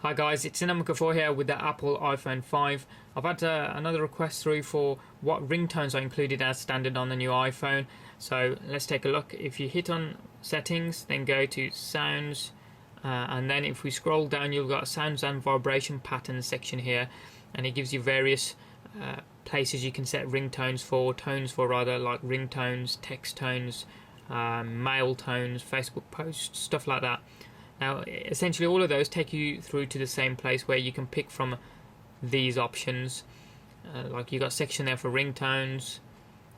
Hi guys, it's Inamukafo here with the Apple iPhone 5. I've had another request through for what ringtones are included as standard on the new iPhone. So let's take a look. If you hit on settings, then go to sounds, and then if we scroll down, you've got sounds and vibration patterns section here, and it gives you various places you can set ringtones for, tones for rather, like ringtones, text tones, mail tones, Facebook posts, stuff like that. Now, essentially all of those take you through to the same place where you can pick from these options. Like you got a section there for ringtones,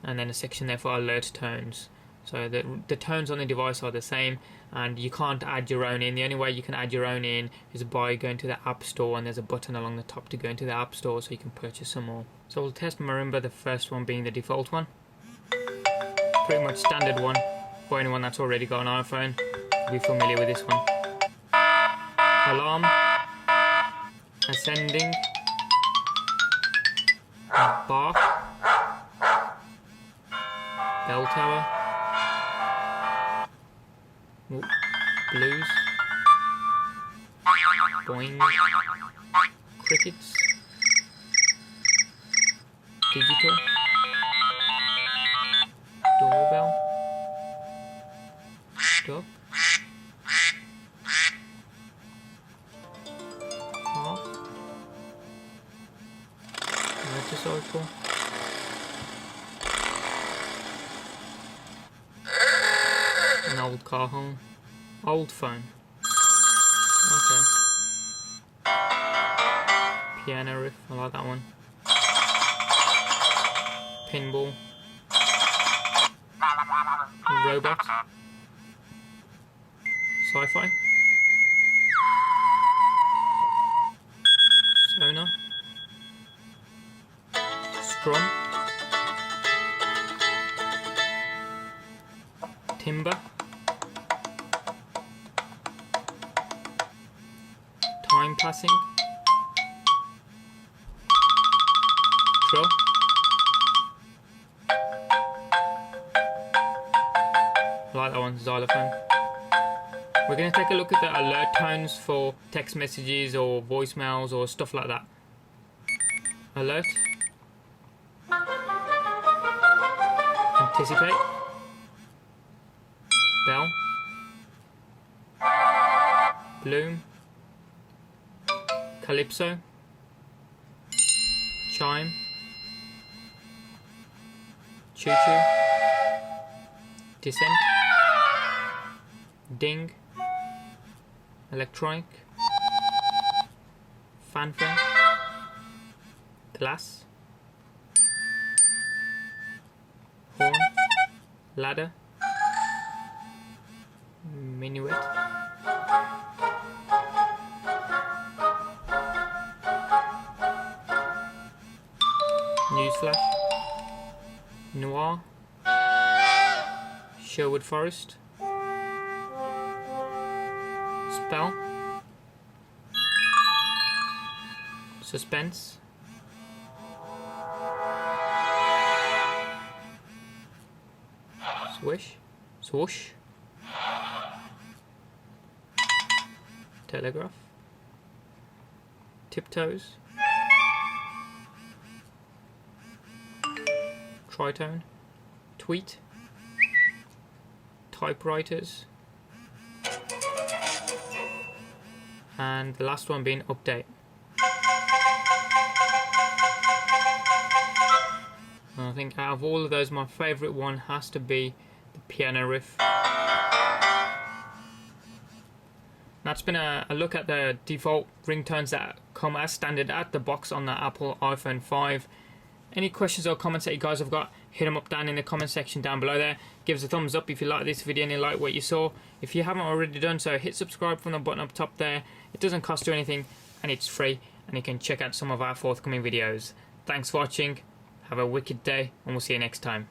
and then a section there for alert tones. So the tones on the device are the same, and you can't add your own in. The only way you can add your own in is by going to the App Store, and there's a button along the top to go into the App Store so you can purchase some more. So we'll test marimba, the first one being the default one. Pretty much standard one for anyone that's already got an iPhone. You'll be familiar with this one. Alarm, ascending, bark, bell tower, blues, boing, crickets, digital, doorbell, duck, motorcycle, an old car horn, old phone, okay, piano riff, I like that one, pinball, robot, sci-fi, sonar, strum, timber, time passing, trill, I like that one, xylophone. We're going to take a look at the alert tones for text messages or voicemails or stuff like that. Alert, anticipate, bell, bloom, calypso, chime, choo-choo, descent, ding, electronic, fanfare, glass, horn, ladder, minuet, newsflash, noir, Sherwood Forest, spell, suspense, swish, swoosh, telegraph, tiptoes, tritone, tweet, typewriters, and the last one being update. And I think out of all of those, my favourite one has to be the piano riff. That's been a look at the default ringtones that come as standard at the box on the Apple iPhone 5. Any questions or comments that you guys have got, hit them up down in the comment section down below there. Give us a thumbs up if you like this video and you like what you saw. If you haven't already done so, hit subscribe from the button up top there. It doesn't cost you anything and it's free, and you can check out some of our forthcoming videos. Thanks for watching, have a wicked day, and we'll see you next time.